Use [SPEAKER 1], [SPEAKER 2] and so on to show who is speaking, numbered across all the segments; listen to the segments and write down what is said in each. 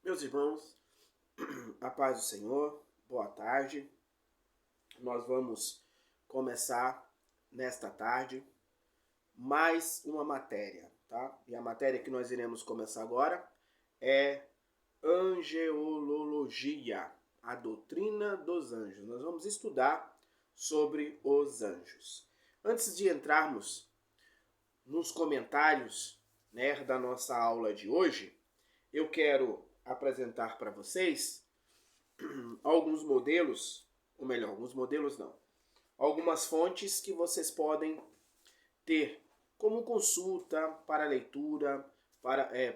[SPEAKER 1] Meus irmãos, a paz do Senhor, boa tarde. Nós vamos começar nesta tarde mais uma matéria, tá? E a matéria que nós iremos começar agora é angelologia, a doutrina dos anjos. Nós vamos estudar sobre os anjos. Antes de entrarmos nos comentários, né, da nossa aula de hoje, eu quero apresentar para vocês alguns modelos, ou melhor, alguns modelos não, algumas fontes que vocês podem ter como consulta, para leitura,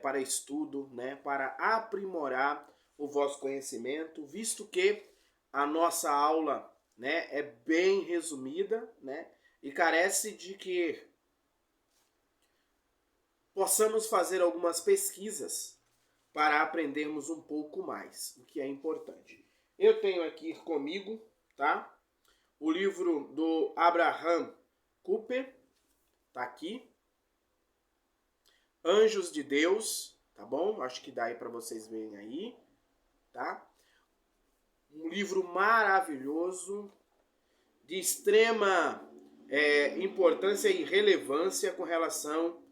[SPEAKER 1] para estudo, né, para aprimorar o vosso conhecimento, visto que a nossa aula, né, é bem resumida, né, e carece de que possamos fazer algumas pesquisas para aprendermos um pouco mais, o que é importante. Eu tenho aqui comigo, tá? O livro do Abraham Kuyper, tá aqui. Anjos de Deus, tá bom? Acho que dá aí para vocês verem aí, tá? Um livro maravilhoso, de extrema importância e relevância com relação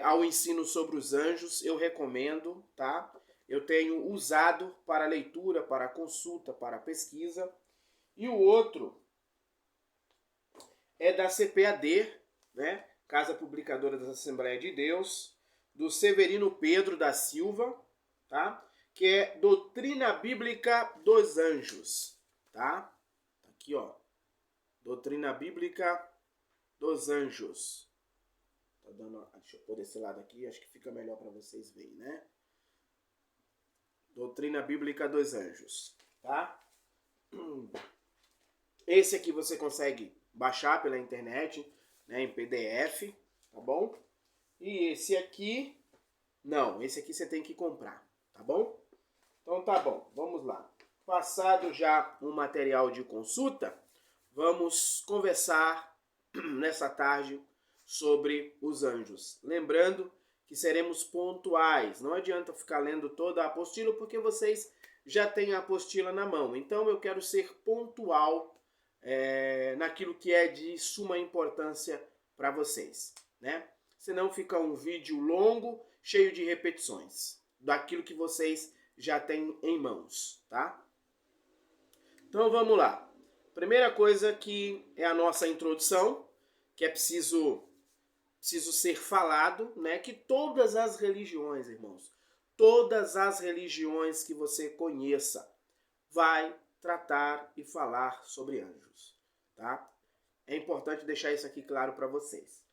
[SPEAKER 1] ao ensino sobre os anjos, eu recomendo, tá? Eu tenho usado para leitura, para consulta, para pesquisa. E o outro é da CPAD, né? Casa Publicadora da Assembleia de Deus, do Severino Pedro da Silva, tá? Que é Doutrina Bíblica dos Anjos, tá? Aqui, ó. Doutrina Bíblica dos Anjos. Tá dando, deixa eu pôr desse lado aqui, acho que fica melhor para vocês verem, né? Doutrina Bíblica dos Anjos, tá? Esse aqui você consegue baixar pela internet, né, em PDF, tá bom? E esse aqui, não, esse aqui você tem que comprar, tá bom? Então tá bom, vamos lá. Passado já um material de consulta, vamos conversar nessa tarde sobre os anjos. Lembrando que seremos pontuais, não adianta ficar lendo toda a apostila porque vocês já têm a apostila na mão. Então eu quero ser pontual naquilo que é de suma importância para vocês, né? Senão fica um vídeo longo, cheio de repetições daquilo que vocês já têm em mãos, tá? Então vamos lá. Primeira coisa que é a nossa introdução, que é preciso ser falado, né? Que todas as religiões, irmãos, todas as religiões que você conheça, vai tratar e falar sobre anjos, tá? É importante deixar isso aqui claro para vocês.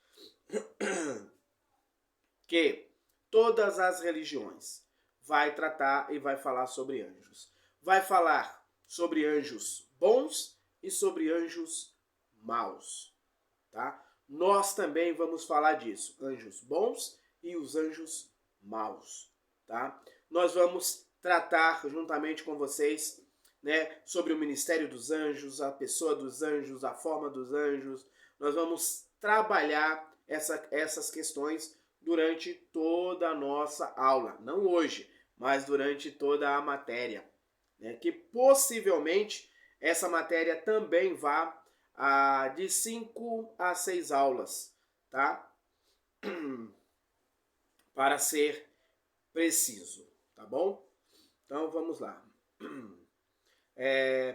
[SPEAKER 1] Que todas as religiões vai tratar e vai falar sobre anjos. Vai falar sobre anjos bons e sobre anjos maus, tá? Nós também vamos falar disso, anjos bons e os anjos maus, tá? Nós vamos tratar juntamente com vocês, né, sobre o ministério dos anjos, a pessoa dos anjos, a forma dos anjos. Nós vamos trabalhar essas questões durante toda a nossa aula, não hoje, mas durante toda a matéria, né, que possivelmente essa matéria também vá de 5 a 6 aulas, tá? Para ser preciso, tá bom? Então vamos lá.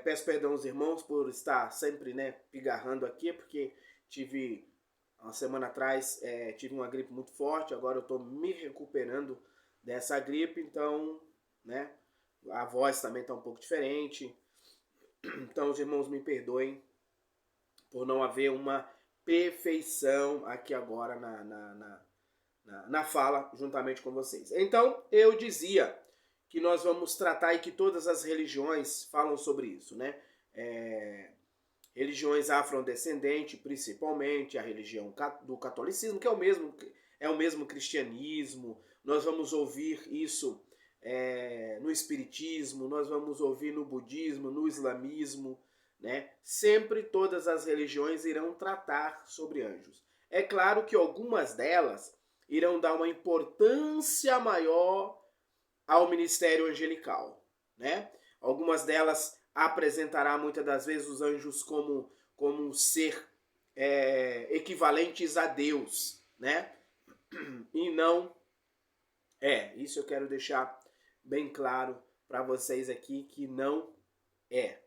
[SPEAKER 1] Peço perdão aos irmãos por estar sempre, né, pigarrando aqui, porque tive, uma semana atrás, tive uma gripe muito forte, agora eu estou me recuperando dessa gripe, então, né, a voz também está um pouco diferente. Então os irmãos me perdoem por não haver uma perfeição aqui agora na fala, juntamente com vocês. Então, eu dizia que nós vamos tratar e que todas as religiões falam sobre isso, né? Religiões afrodescendentes, principalmente a religião do catolicismo, que é o mesmo cristianismo. Nós vamos ouvir isso no espiritismo, nós vamos ouvir no budismo, no islamismo, né? Sempre todas as religiões irão tratar sobre anjos. É claro que algumas delas irão dar uma importância maior ao ministério angelical, né? Algumas delas apresentará muitas das vezes os anjos como um ser equivalentes a Deus, né? E não isso eu quero deixar bem claro para vocês aqui que não é,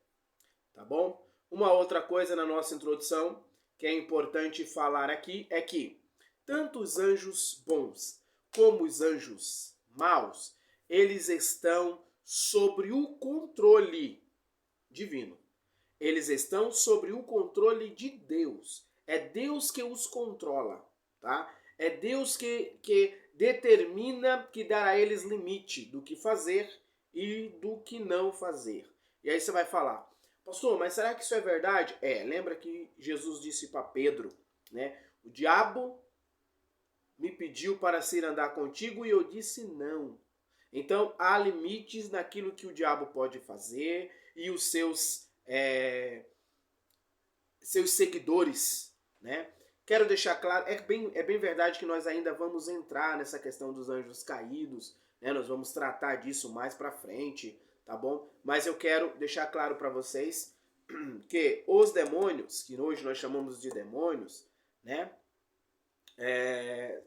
[SPEAKER 1] tá bom? Uma outra coisa na nossa introdução que é importante falar aqui é que tanto os anjos bons como os anjos maus, eles estão sobre o controle divino. Eles estão sobre o controle de Deus. É Deus que os controla, tá? É Deus que determina, que dá a eles limite do que fazer e do que não fazer. E aí você vai falar, pastor, mas será que isso é verdade? Lembra que Jesus disse para Pedro, né? O diabo me pediu para ir andar contigo e eu disse não. Então há limites naquilo que o diabo pode fazer e os seus seguidores, né? Quero deixar claro, é bem verdade que nós ainda vamos entrar nessa questão dos anjos caídos, né? Nós vamos tratar disso mais para frente, tá bom? Mas eu quero deixar claro para vocês que os demônios, que hoje nós chamamos de demônios, né?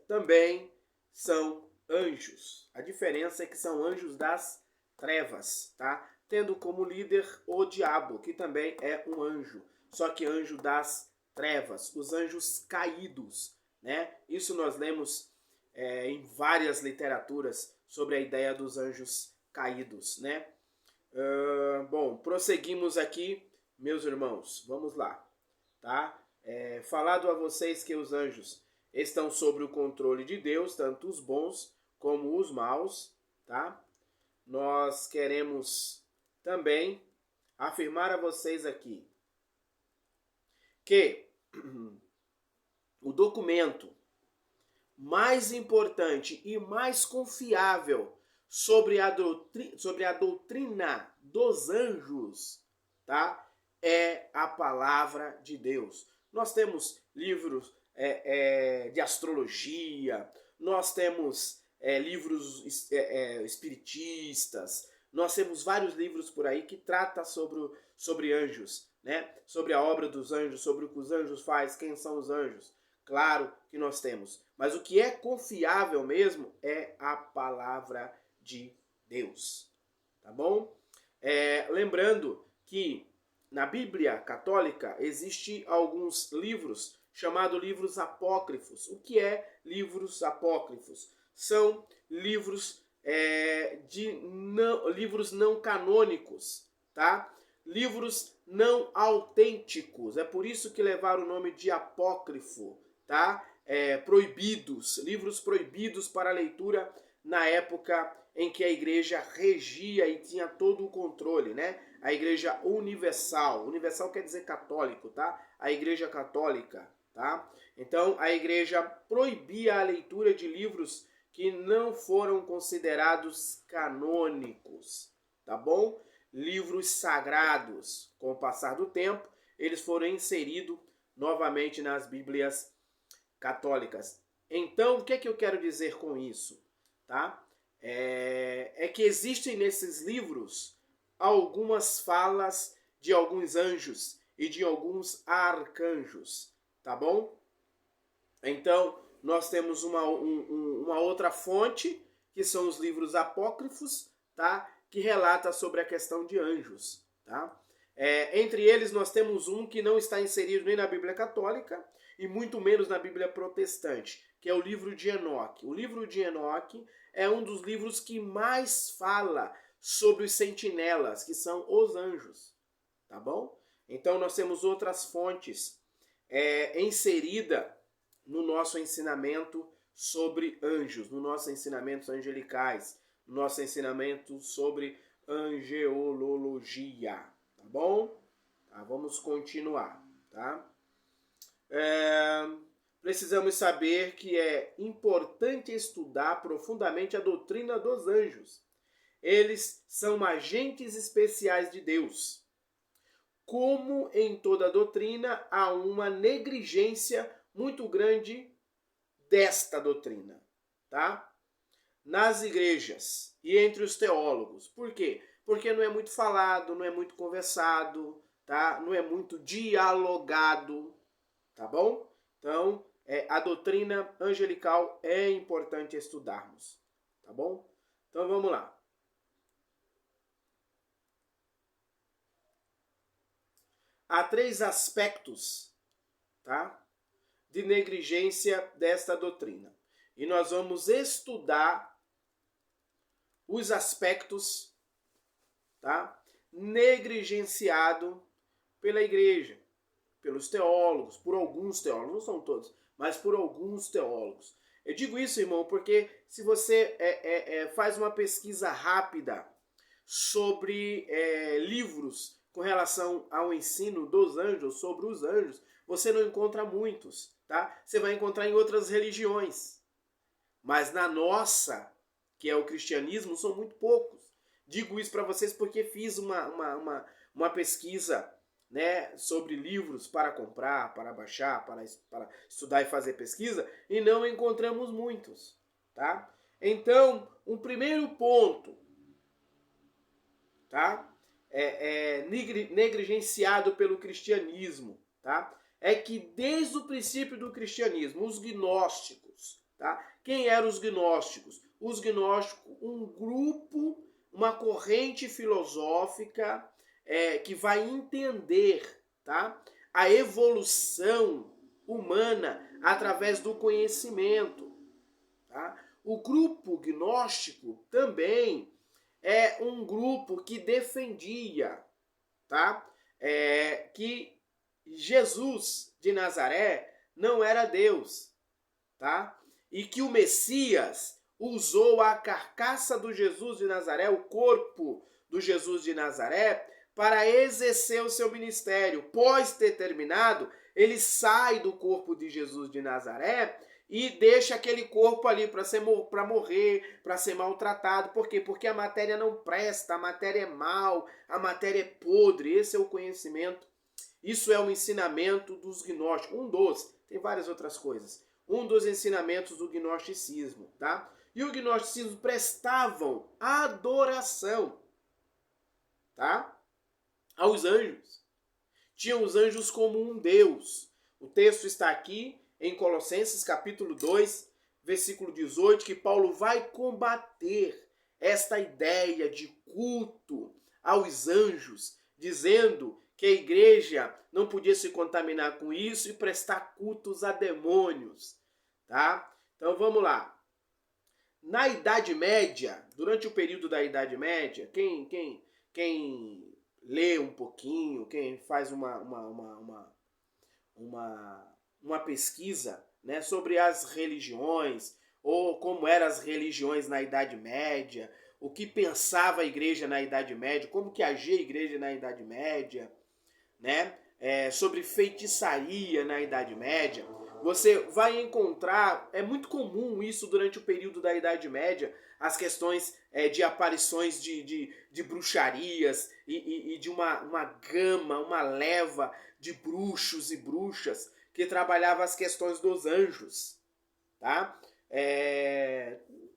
[SPEAKER 1] Também são anjos. A diferença é que são anjos das trevas, tá? Tendo como líder o diabo, que também é um anjo, só que anjo das trevas, os anjos caídos, né? Isso nós lemos em várias literaturas sobre a ideia dos anjos caídos, né? Bom, prosseguimos aqui, meus irmãos, vamos lá, tá? Falado a vocês que os anjos estão sob o controle de Deus, tanto os bons como os maus, tá? Nós queremos também afirmar a vocês aqui que o documento mais importante e mais confiável sobre a doutrina dos anjos, tá? É a palavra de Deus. Nós temos livros de astrologia, nós temos livros espiritistas, nós temos vários livros por aí que tratam sobre anjos, né? Sobre a obra dos anjos, sobre o que os anjos fazem, quem são os anjos. Claro que nós temos, mas o que é confiável mesmo é a palavra de Deus, tá bom? Lembrando que na Bíblia Católica existe alguns livros chamados livros apócrifos. O que é livros apócrifos? São livros livros não canônicos, tá? Livros não autênticos. É por isso que levaram o nome de apócrifo, tá? Proibidos, livros proibidos para leitura na época em que a igreja regia e tinha todo o controle, né? A igreja universal. Universal quer dizer católico, tá? A igreja católica, tá? Então, a igreja proibia a leitura de livros que não foram considerados canônicos, tá bom? Livros sagrados. Com o passar do tempo, eles foram inseridos novamente nas Bíblias católicas. Então, o que é que eu quero dizer com isso? Tá? É que existem nesses livros algumas falas de alguns anjos e de alguns arcanjos, tá bom? Então, nós temos uma outra fonte, que são os livros apócrifos, tá? Que relata sobre a questão de anjos, tá? Entre eles, nós temos um que não está inserido nem na Bíblia Católica e muito menos na Bíblia Protestante, que é o livro de Enoque. O livro de Enoque é um dos livros que mais fala sobre os sentinelas, que são os anjos, tá bom? Então, nós temos outras fontes inserida no nosso ensinamento sobre anjos, no nosso ensinamento angelicais, no nosso ensinamento sobre angelologia, tá bom? Tá, vamos continuar, tá? Precisamos saber que é importante estudar profundamente a doutrina dos anjos. Eles são agentes especiais de Deus. Como em toda doutrina, há uma negligência muito grande desta doutrina, tá? Nas igrejas e entre os teólogos. Por quê? Porque não é muito falado, não é muito conversado, tá? Não é muito dialogado, tá bom? Então, a doutrina angelical é importante estudarmos, tá bom? Então vamos lá. Há 3 aspectos, tá, de negligência desta doutrina. E nós vamos estudar os aspectos, tá, negligenciado pela igreja, pelos teólogos, por alguns teólogos, não são todos, mas por alguns teólogos. Eu digo isso, irmão, porque se você faz uma pesquisa rápida sobre livros com relação ao ensino dos anjos, sobre os anjos, você não encontra muitos, tá? Você vai encontrar em outras religiões. Mas na nossa, que é o cristianismo, são muito poucos. Digo isso para vocês porque fiz uma pesquisa, né, sobre livros para comprar, para baixar, para estudar e fazer pesquisa, e não encontramos muitos, tá? Então, um primeiro ponto, tá, negligenciado pelo cristianismo, tá, é que desde o princípio do cristianismo, os gnósticos, tá? Quem eram os gnósticos? Os gnósticos, um grupo, uma corrente filosófica que vai entender, tá, a evolução humana através do conhecimento. Tá? O grupo gnóstico também é um grupo que defendia, tá, que Jesus de Nazaré não era Deus, tá? E que o Messias usou a carcaça do Jesus de Nazaré, o corpo do Jesus de Nazaré, para exercer o seu ministério. Pós ter terminado, ele sai do corpo de Jesus de Nazaré e deixa aquele corpo ali para morrer, para ser maltratado. Por quê? Porque a matéria não presta, a matéria é mal, a matéria é podre. Esse é o conhecimento. Isso é o ensinamento dos gnósticos. Tem várias outras coisas. Um dos ensinamentos do gnosticismo, tá? E o gnosticismo prestavam adoração, tá, aos anjos. Tinham os anjos como um Deus. O texto está aqui em Colossenses capítulo 2, versículo 18, que Paulo vai combater esta ideia de culto aos anjos, dizendo que a igreja não podia se contaminar com isso e prestar cultos a demônios, tá? Então vamos lá. Na Idade Média, durante o período da Idade Média, quem lê um pouquinho, quem faz uma pesquisa, né, sobre as religiões, ou como eram as religiões na Idade Média, o que pensava a igreja na Idade Média, como que agia a igreja na Idade Média, né, sobre feitiçaria na Idade Média, você vai encontrar, é muito comum isso durante o período da Idade Média, as questões de aparições de bruxarias e de uma gama, uma leva de bruxos e bruxas que trabalhava as questões dos anjos, tá?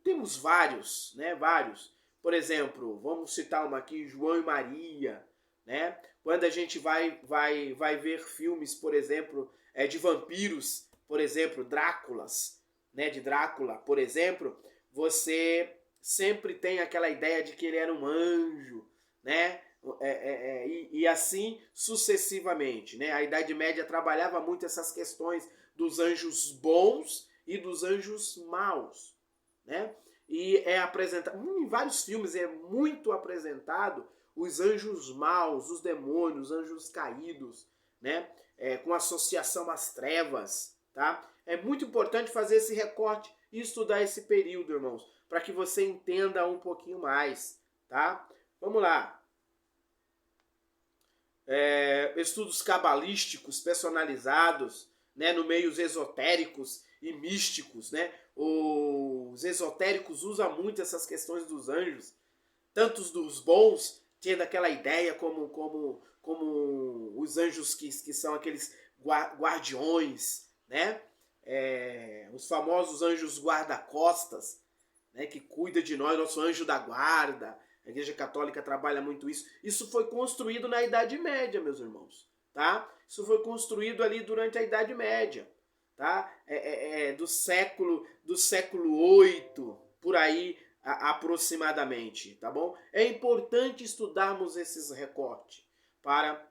[SPEAKER 1] Temos vários, né? Vários. Por exemplo, vamos citar uma aqui, João e Maria, né? Quando a gente vai ver filmes, por exemplo, de vampiros, por exemplo, Dráculas, né? De Drácula, por exemplo, você sempre tem aquela ideia de que ele era um anjo, né? E assim sucessivamente, né? A Idade Média trabalhava muito essas questões dos anjos bons e dos anjos maus, né? E é apresentado em vários filmes, é muito apresentado os anjos maus, os demônios, os anjos caídos, né? Com associação às trevas, tá? É muito importante fazer esse recorte e estudar esse período, irmãos, para que você entenda um pouquinho mais, tá? Vamos lá. Estudos cabalísticos personalizados, né, no meios esotéricos e místicos, né? Os esotéricos usam muito essas questões dos anjos, tantos dos bons, tendo aquela ideia como os anjos que são aqueles guardiões, né? Os famosos anjos guarda-costas, né, que cuida de nós, nosso anjo da guarda. A Igreja Católica trabalha muito isso. Isso foi construído na Idade Média, meus irmãos. Tá? Isso foi construído ali durante a Idade Média. Tá? Do século VIII, por aí aproximadamente. Tá bom? É importante estudarmos esses recortes para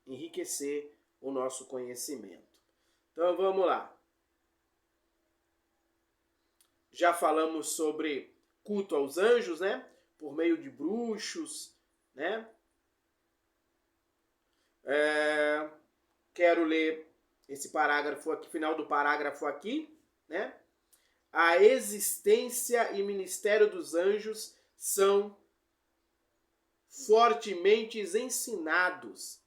[SPEAKER 1] enriquecer o nosso conhecimento. Então vamos lá. Já falamos sobre culto aos anjos, né? Por meio de bruxos, né? Quero ler esse parágrafo aqui, final do parágrafo aqui, né? A existência e ministério dos anjos são fortemente ensinados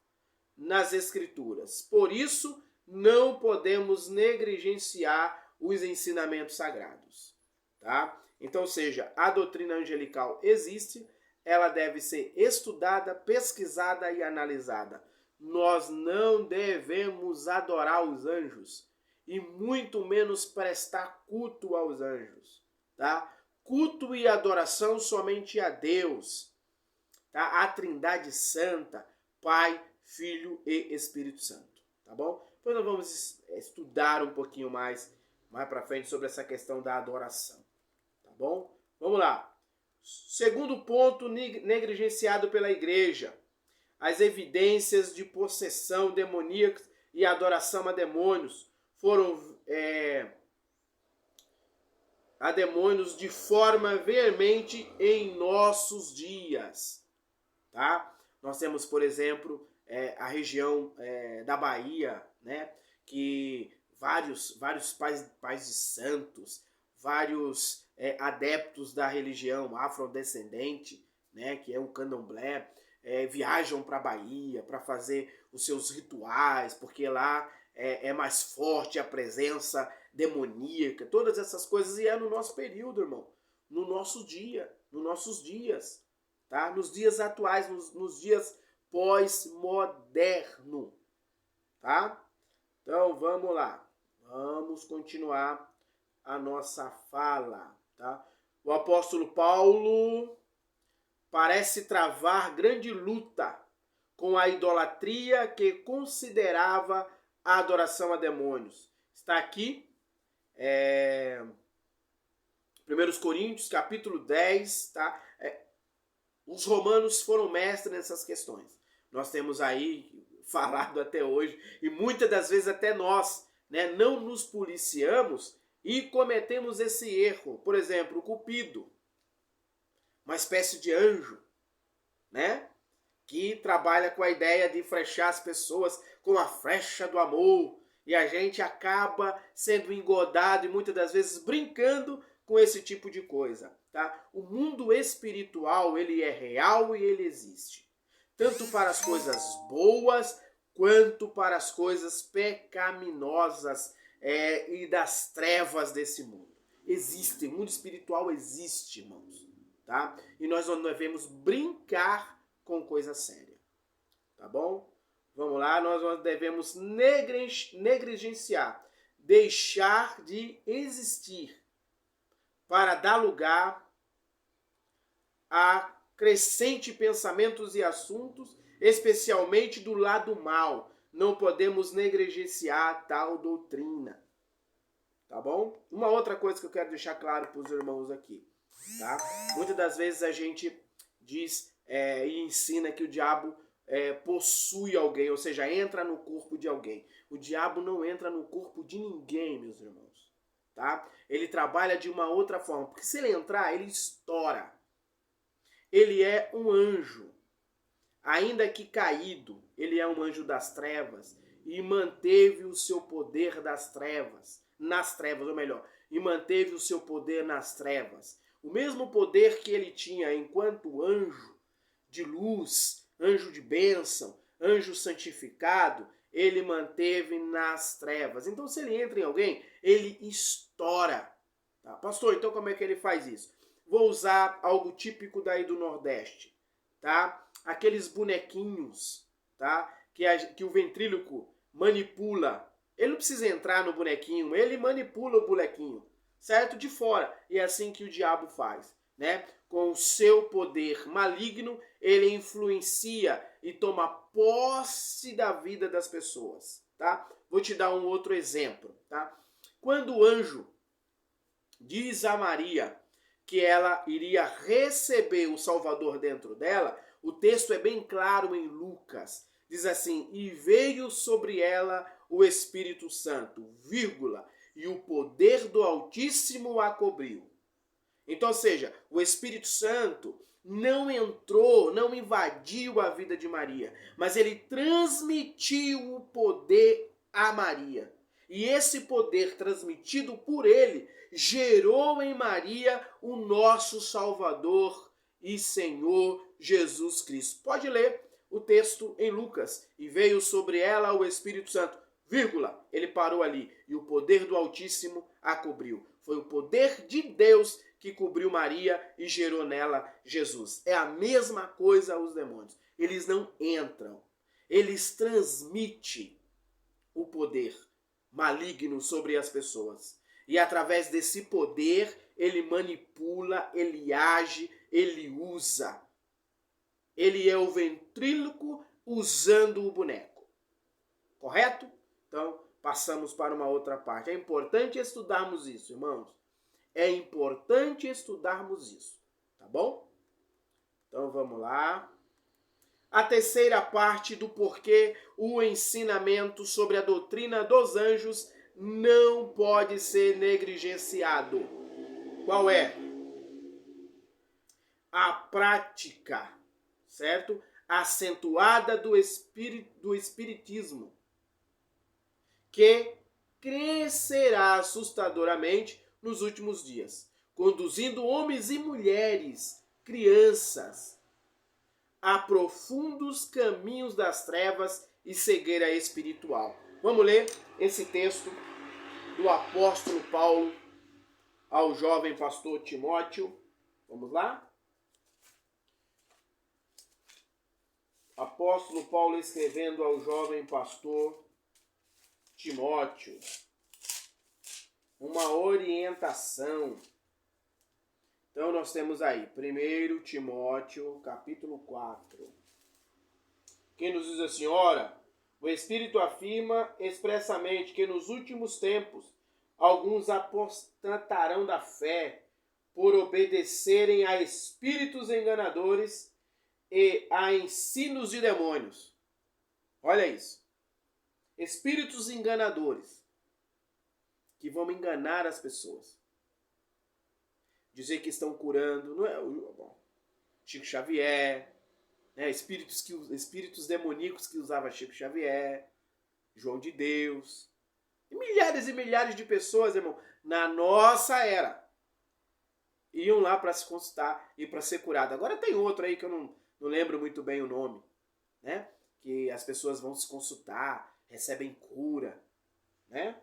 [SPEAKER 1] nas Escrituras. Por isso, não podemos negligenciar os ensinamentos sagrados, tá? Então, ou seja, a doutrina angelical existe, ela deve ser estudada, pesquisada e analisada. Nós não devemos adorar os anjos e muito menos prestar culto aos anjos, tá? Culto e adoração somente a Deus, tá? A Trindade Santa, Pai, Filho e Espírito Santo, tá bom? Depois nós vamos estudar um pouquinho mais para frente sobre essa questão da adoração, tá bom? Vamos lá. Segundo ponto negligenciado pela igreja, as evidências de possessão demoníaca e adoração a demônios foram a demônios de forma veemente em nossos dias, tá? Nós temos, por exemplo, a região da Bahia, né? Que vários pais de santos, vários adeptos da religião afrodescendente, né? Que é o candomblé, viajam para a Bahia para fazer os seus rituais, porque lá é mais forte a presença demoníaca, todas essas coisas, e é no nosso período, irmão, no nosso dia, nos nossos dias, tá? Nos dias atuais, nos dias pós-moderno, tá? Então vamos lá, vamos continuar a nossa fala, tá? O apóstolo Paulo parece travar grande luta com a idolatria que considerava a adoração a demônios. Está aqui, 1 Coríntios, capítulo 10, tá? Os romanos foram mestres nessas questões. Nós temos aí falado até hoje, e muitas das vezes até nós, né, não nos policiamos e cometemos esse erro. Por exemplo, o Cupido, uma espécie de anjo, né, que trabalha com a ideia de flechar as pessoas com a flecha do amor, e a gente acaba sendo engodado e muitas das vezes brincando com esse tipo de coisa, tá? O mundo espiritual, ele é real e ele existe, tanto para as coisas boas quanto para as coisas pecaminosas e das trevas desse mundo. Existe, o mundo espiritual existe, irmãos, tá? E nós não devemos brincar com coisa séria, tá bom? Vamos lá, nós devemos negligenciar, deixar de existir para dar lugar a crescente pensamentos e assuntos, especialmente do lado mal. Não podemos negligenciar tal doutrina, tá bom? Uma outra coisa que eu quero deixar claro para os irmãos aqui, tá? Muitas das vezes a gente diz e ensina que o diabo possui alguém, ou seja, entra no corpo de alguém. O diabo não entra no corpo de ninguém, meus irmãos, tá? Ele trabalha de uma outra forma, porque se ele entrar, ele estoura. Ele é um anjo, ainda que caído, ele é um anjo das trevas e manteve o seu poder nas trevas, ou melhor, e manteve o seu poder nas trevas. O mesmo poder que ele tinha enquanto anjo de luz, anjo de bênção, anjo santificado, ele manteve nas trevas. Então, se ele entra em alguém, ele estoura. Tá? Pastor, então como é que ele faz isso? Vou usar algo típico daí do Nordeste, tá? Aqueles bonequinhos, tá? Que o ventríloco manipula. Ele não precisa entrar no bonequinho, ele manipula o bonequinho, certo? De fora. E é assim que o diabo faz, né? Com o seu poder maligno, ele influencia e toma posse da vida das pessoas, tá? Vou te dar um outro exemplo, tá? Quando o anjo diz a Maria que ela iria receber o Salvador dentro dela, o texto é bem claro em Lucas. Diz assim: e veio sobre ela o Espírito Santo, vírgula, e o poder do Altíssimo a cobriu. Então, ou seja, o Espírito Santo não entrou, não invadiu a vida de Maria, mas ele transmitiu o poder a Maria. E esse poder transmitido por ele gerou em Maria o nosso Salvador e Senhor Jesus Cristo. Pode ler o texto em Lucas. E veio sobre ela o Espírito Santo, vírgula, ele parou ali, e o poder do Altíssimo a cobriu. Foi o poder de Deus que cobriu Maria e gerou nela Jesus. É a mesma coisa os demônios. Eles não entram, eles transmitem o poder maligno sobre as pessoas. E através desse poder, ele manipula, ele age, ele usa. Ele é o ventríloco usando o boneco. Correto? Então, passamos para uma outra parte. É importante estudarmos isso, irmãos. É importante estudarmos isso, tá bom? Então vamos lá. A terceira parte do porquê o ensinamento sobre a doutrina dos anjos não pode ser negligenciado. Qual é? A prática, certo? Acentuada do espiritismo, que crescerá assustadoramente nos últimos dias, conduzindo homens e mulheres, crianças, a profundos caminhos das trevas e cegueira espiritual. Vamos ler esse texto do apóstolo Paulo ao jovem pastor Timóteo. Vamos lá? Apóstolo Paulo escrevendo ao jovem pastor Timóteo. Uma orientação. Então nós temos aí 1 Timóteo, capítulo 4. Que nos diz assim: ora, o Espírito afirma expressamente que nos últimos tempos alguns apostatarão da fé por obedecerem a espíritos enganadores e a ensinos de demônios. Olha isso. Espíritos enganadores que vão enganar as pessoas. Dizer que estão curando, não é bom, Chico Xavier, né? Espíritos demoníacos que usava Chico Xavier, João de Deus, e milhares de pessoas, irmão, na nossa era, iam lá para se consultar e para ser curado. Agora tem outro aí que eu não lembro muito bem o nome, né? Que as pessoas vão se consultar, recebem cura, né?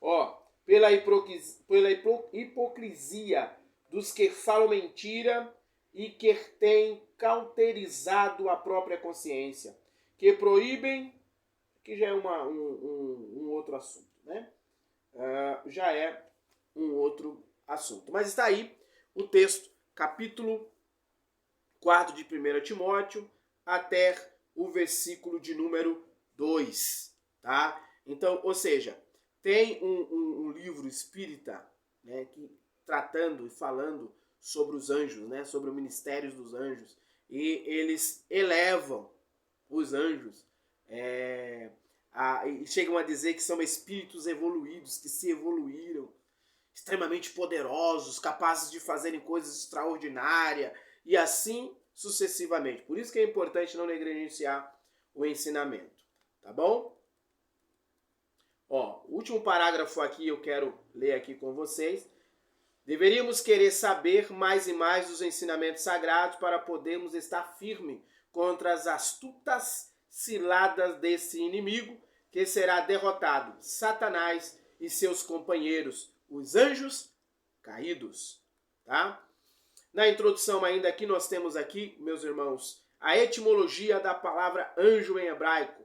[SPEAKER 1] Ó, pela hipocrisia dos que falam mentira e que têm cauterizado a própria consciência, que proíbem, que já é um outro assunto, né? Já é um outro assunto. Mas está aí o texto, capítulo 4 de 1 Timóteo, até o versículo de número 2, tá? Então, ou seja, tem um livro espírita, né, que tratando e falando sobre os anjos, né, sobre o ministério dos anjos, e eles elevam os anjos e chegam a dizer que são espíritos evoluídos, que se evoluíram, extremamente poderosos, capazes de fazerem coisas extraordinárias, e assim sucessivamente. Por isso que é importante não negligenciar o ensinamento, tá bom? Ó, o último parágrafo aqui eu quero ler aqui com vocês. Deveríamos querer saber mais e mais dos ensinamentos sagrados para podermos estar firmes contra as astutas ciladas desse inimigo que será derrotado, Satanás e seus companheiros, os anjos caídos, tá? Na introdução ainda aqui nós temos aqui, meus irmãos, a etimologia da palavra anjo em hebraico,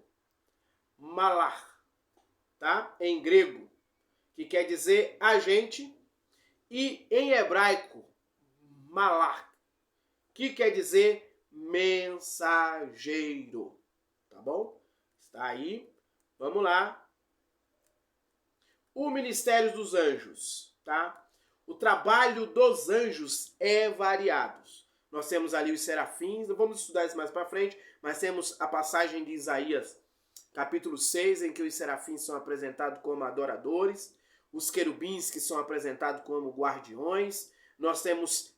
[SPEAKER 1] malach, tá? Em grego, que quer dizer agente, e em hebraico, malach, que quer dizer mensageiro. Tá bom? Está aí. Vamos lá. O ministério dos anjos, tá? O trabalho dos anjos é variado. Nós temos ali os serafins, vamos estudar isso mais para frente, mas temos a passagem de Isaías, capítulo 6, em que os serafins são apresentados como adoradores, os querubins que são apresentados como guardiões, nós temos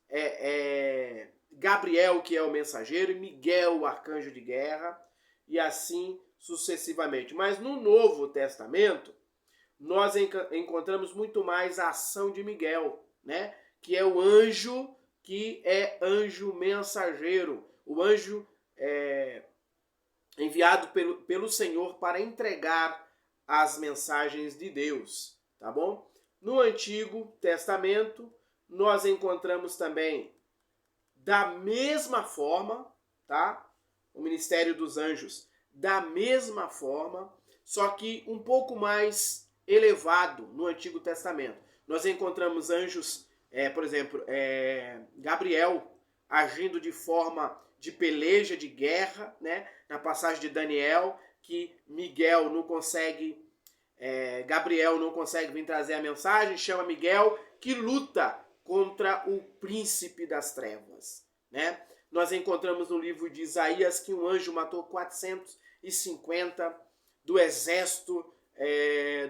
[SPEAKER 1] Gabriel, que é o mensageiro, e Miguel, o arcanjo de guerra, e assim sucessivamente. Mas no Novo Testamento, nós encontramos muito mais a ação de Miguel, né? Que é o anjo, que é anjo mensageiro, o anjo enviado pelo Senhor para entregar as mensagens de Deus, tá bom? No Antigo Testamento, nós encontramos também, da mesma forma, tá? O ministério dos anjos, da mesma forma, só que um pouco mais elevado no Antigo Testamento. Nós encontramos anjos, por exemplo, Gabriel agindo de forma de peleja, de guerra, né? Na passagem de Daniel, que Miguel não consegue, Gabriel não consegue vir trazer a mensagem, chama Miguel, que luta contra o príncipe das trevas, né? Nós encontramos no livro de Isaías que um anjo matou 450 do exército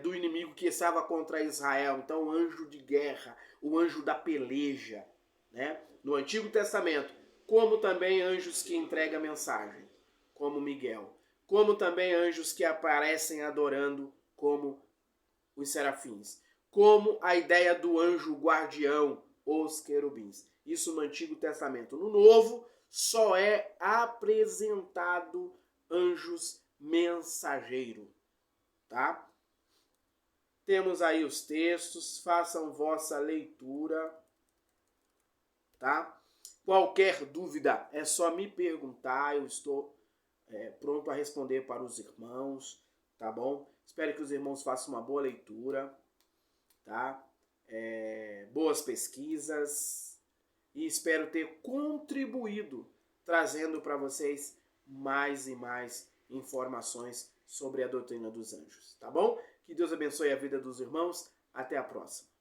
[SPEAKER 1] do inimigo que estava contra Israel. Então, o anjo de guerra, o anjo da peleja, né? No Antigo Testamento, como também anjos que entregam mensagem, como Miguel, como também anjos que aparecem adorando, como os serafins, como a ideia do anjo guardião, os querubins. Isso no Antigo Testamento. No Novo, só é apresentado anjos mensageiros, tá? Temos aí os textos, façam vossa leitura, tá? Qualquer dúvida é só me perguntar, eu estou pronto a responder para os irmãos, tá bom? Espero que os irmãos façam uma boa leitura, tá? Boas pesquisas, e espero ter contribuído trazendo para vocês mais e mais informações sobre a doutrina dos anjos, tá bom? Que Deus abençoe a vida dos irmãos. Até a próxima.